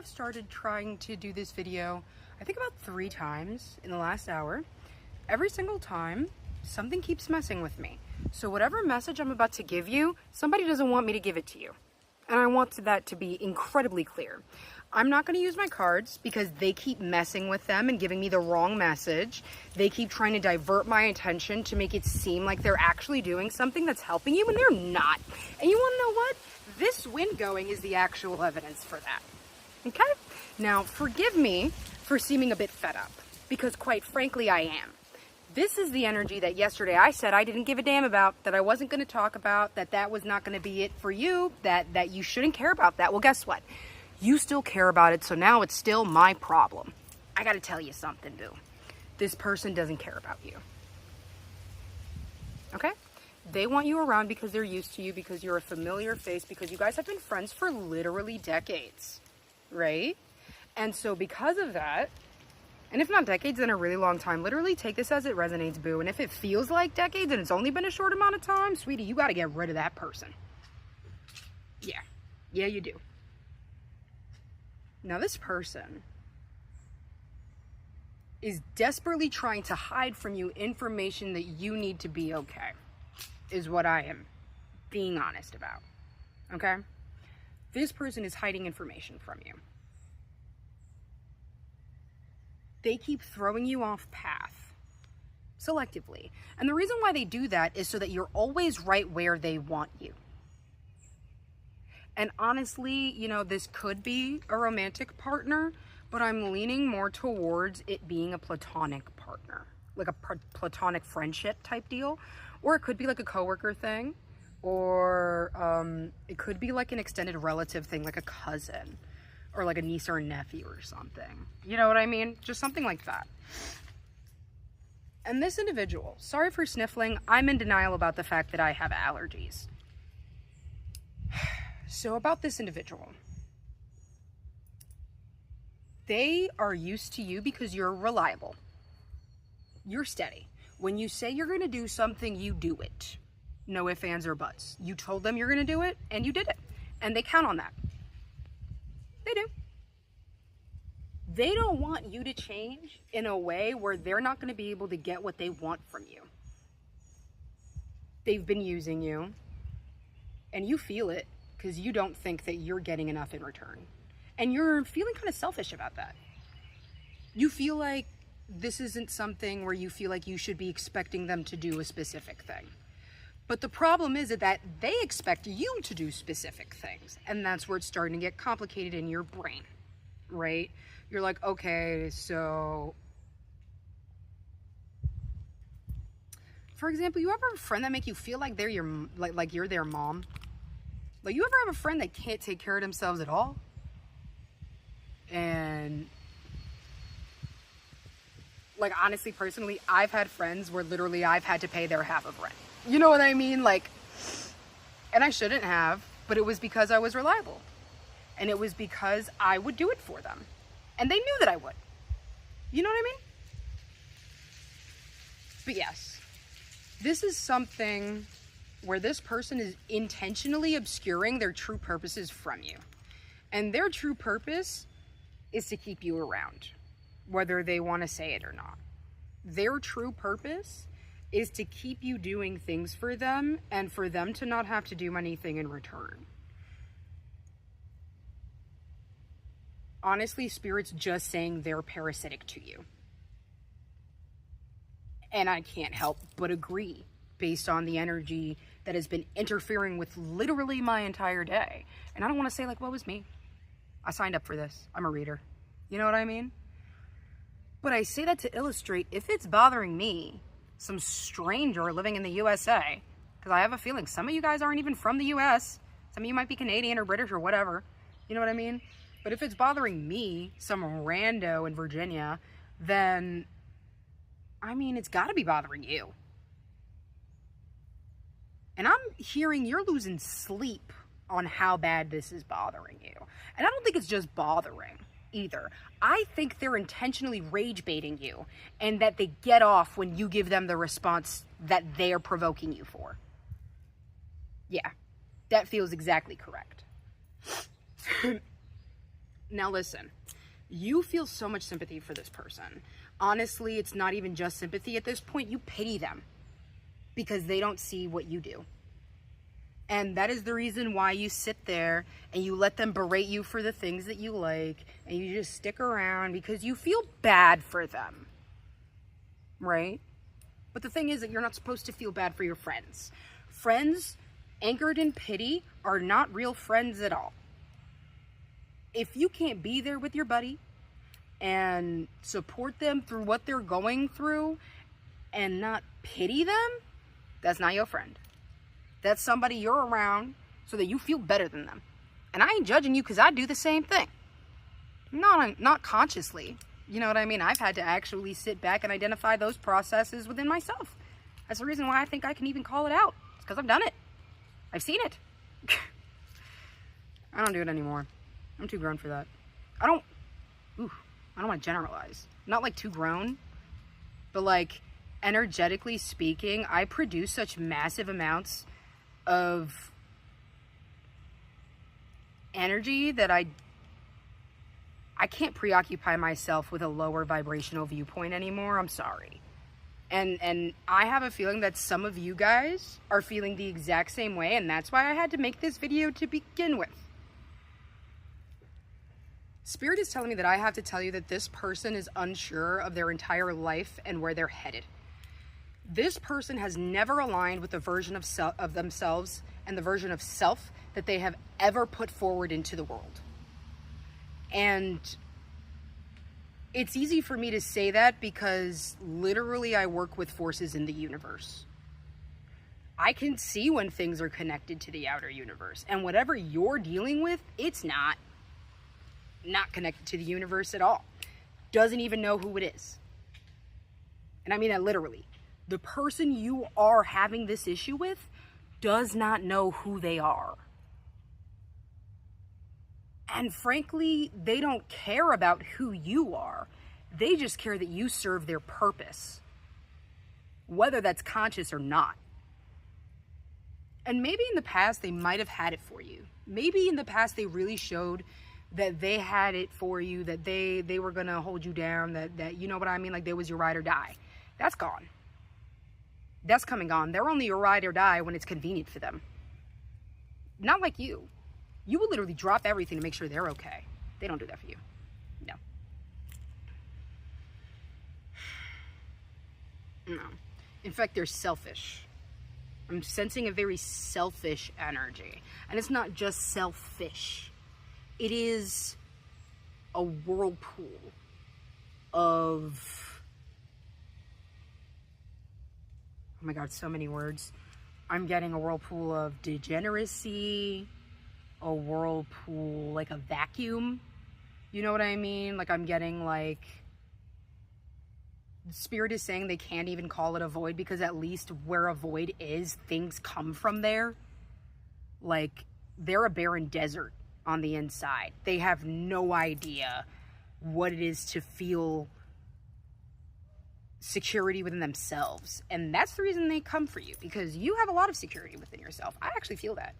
have started trying to do this video, I think about 3 times in the last hour. Every single time, something keeps messing with me. So whatever message I'm about to give you, somebody doesn't want me to give it to you. And I want that to be incredibly clear. I'm not going to use my cards because they keep messing with them and giving me the wrong message. They keep trying to divert my attention to make it seem like they're actually doing something that's helping you, and they're not. And you want to know what? This wind going is the actual evidence for that. Okay? Now, forgive me for seeming a bit fed up, because quite frankly, I am. This is the energy that yesterday I said I didn't give a damn about, that I wasn't going to talk about, that was not going to be it for you, that you shouldn't care about that. Well, guess what? You still care about it, so now it's still my problem. I got to tell you something, boo. This person doesn't care about you. Okay? They want you around because they're used to you, because you're a familiar face, because you guys have been friends for literally decades, right? And so because of that, and if not decades, then a really long time, literally take this as it resonates, boo. And if it feels like decades and it's only been a short amount of time, sweetie, you got to get rid of that person. Yeah. Yeah, you do. Now, this person is desperately trying to hide from you information that you need to be okay, is what I am being honest about, okay? This person is hiding information from you. They keep throwing you off path, selectively. And the reason why they do that is so that you're always right where they want you. And honestly, you know, this could be a romantic partner, but I'm leaning more towards it being a platonic partner, like a platonic friendship type deal. Or it could be like a coworker thing, or it could be like an extended relative thing, like a cousin, or like a niece or a nephew or something. You know what I mean? Just something like that. And this individual, sorry for sniffling, I'm in denial about the fact that I have allergies. So about this individual, they are used to you because you're reliable. You're steady. When you say you're going to do something, you do it. No ifs, ands, or buts. You told them you're going to do it, and you did it. And they count on that. They do. They don't want you to change in a way where they're not going to be able to get what they want from you. They've been using you, and you feel it because you don't think that you're getting enough in return. And you're feeling kind of selfish about that. You feel like this isn't something where you feel like you should be expecting them to do a specific thing. But the problem is that they expect you to do specific things. And that's where it's starting to get complicated in your brain, right? You're like, okay, so... For example, you ever have a friend that make you feel like they're like you're their mom? Like, you ever have a friend that can't take care of themselves at all? And... like, honestly, personally, I've had friends where literally I've had to pay their half of rent. You know what I mean? Like, and I shouldn't have, but it was because I was reliable. And it was because I would do it for them. And they knew that I would. You know what I mean? But yes, this is something where this person is intentionally obscuring their true purposes from you. And their true purpose is to keep you around, whether they want to say it or not. Their true purpose is to keep you doing things for them and for them to not have to do anything in return. Honestly, Spirit's just saying they're parasitic to you. And I can't help but agree based on the energy that has been interfering with literally my entire day. And I don't want to say like, what was me? I signed up for this. I'm a reader. You know what I mean? But I say that to illustrate, if it's bothering me, some stranger living in the USA, because I have a feeling some of you guys aren't even from the US, some of you might be Canadian or British or whatever, you know what I mean? But if it's bothering me, some rando in Virginia, then, I mean, it's got to be bothering you. And I'm hearing you're losing sleep on how bad this is bothering you. And I don't think it's just bothering either. I think they're intentionally rage baiting you, and that they get off when you give them the response that they're provoking you for. Yeah, that feels exactly correct. Now listen, you feel so much sympathy for this person. Honestly, it's not even just sympathy at this point. You pity them because they don't see what you do. And that is the reason why you sit there and you let them berate you for the things that you like, and you just stick around because you feel bad for them, right? But the thing is that you're not supposed to feel bad for your friends. Friends anchored in pity are not real friends at all. If you can't be there with your buddy and support them through what they're going through and not pity them, that's not your friend. That's somebody you're around so that you feel better than them. And I ain't judging you because I do the same thing. Not consciously. You know what I mean? I've had to actually sit back and identify those processes within myself. That's the reason why I think I can even call it out. It's because I've done it. I've seen it. I don't do it anymore. I'm too grown for that. I don't want to generalize. Not like too grown, but like energetically speaking, I produce such massive amounts of energy that I can't preoccupy myself with a lower vibrational viewpoint anymore. I'm sorry. And I have a feeling that some of you guys are feeling the exact same way, and that's why I had to make this video to begin with. Spirit is telling me that I have to tell you that this person is unsure of their entire life and where they're headed. This person has never aligned with the version of themselves and the version of self that they have ever put forward into the world. And it's easy for me to say that because literally I work with forces in the universe. I can see when things are connected to the outer universe, and whatever you're dealing with, it's not connected to the universe at all. Doesn't even know who it is. And I mean that literally. The person you are having this issue with does not know who they are. And frankly, they don't care about who you are. They just care that you serve their purpose, whether that's conscious or not. And maybe in the past, they might have had it for you. Maybe in the past, they really showed that they had it for you, that they were going to hold you down, that you know what I mean? Like they was your ride or die. That's gone. That's come and gone. They're only your ride or die when it's convenient for them. Not like you. You will literally drop everything to make sure they're okay. They don't do that for you. No. No. In fact, they're selfish. I'm sensing a very selfish energy. And it's not just selfish. It is a whirlpool of... oh my God, so many words. I'm getting a whirlpool of degeneracy, a whirlpool, like a vacuum. You know what I mean? Like I'm getting like... Spirit is saying they can't even call it a void because at least where a void is, things come from there. Like they're a barren desert on the inside. They have no idea what it is to feel security within themselves. And that's the reason they come for you, because you have a lot of security within yourself. I actually feel that.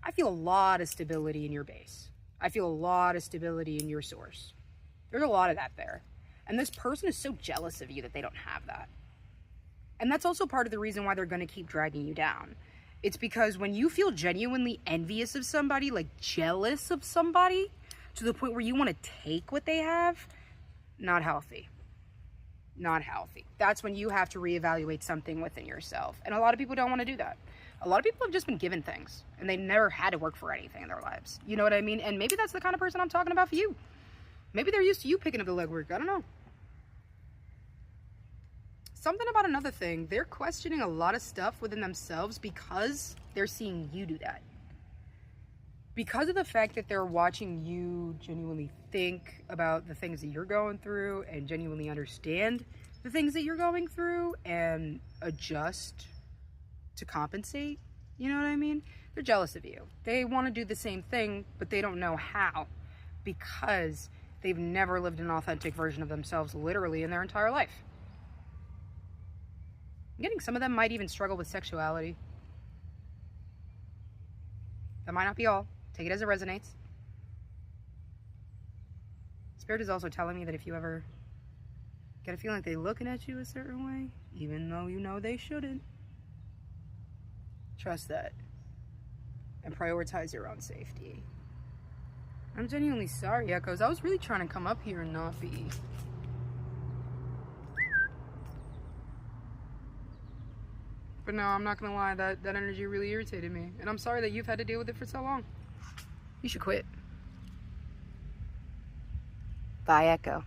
I feel a lot of stability in your base. I feel a lot of stability in your source. There's a lot of that there. And this person is so jealous of you that they don't have that. And that's also part of the reason why they're going to keep dragging you down. It's because when you feel genuinely envious of somebody, like jealous of somebody, to the point where you want to take what they have, not healthy. Not healthy. That's when you have to reevaluate something within yourself. And a lot of people don't want to do that. A lot of people have just been given things and they never had to work for anything in their lives. You know what I mean? And maybe that's the kind of person I'm talking about for you. Maybe they're used to you picking up the legwork. I don't know. Something about another thing. They're questioning a lot of stuff within themselves because they're seeing you do that. Because of the fact that they're watching you genuinely think about the things that you're going through and genuinely understand the things that you're going through and adjust to compensate, you know what I mean? They're jealous of you. They want to do the same thing, but they don't know how because they've never lived an authentic version of themselves literally in their entire life. I'm getting some of them might even struggle with sexuality. That might not be all. Take it as it resonates. Spirit is also telling me that if you ever get a feeling like they're looking at you a certain way, even though you know they shouldn't, trust that and prioritize your own safety. I'm genuinely sorry, Echoes. I was really trying to come up here and not be. But no, I'm not gonna lie, that energy really irritated me. And I'm sorry that you've had to deal with it for so long. You should quit. Bye, Echo.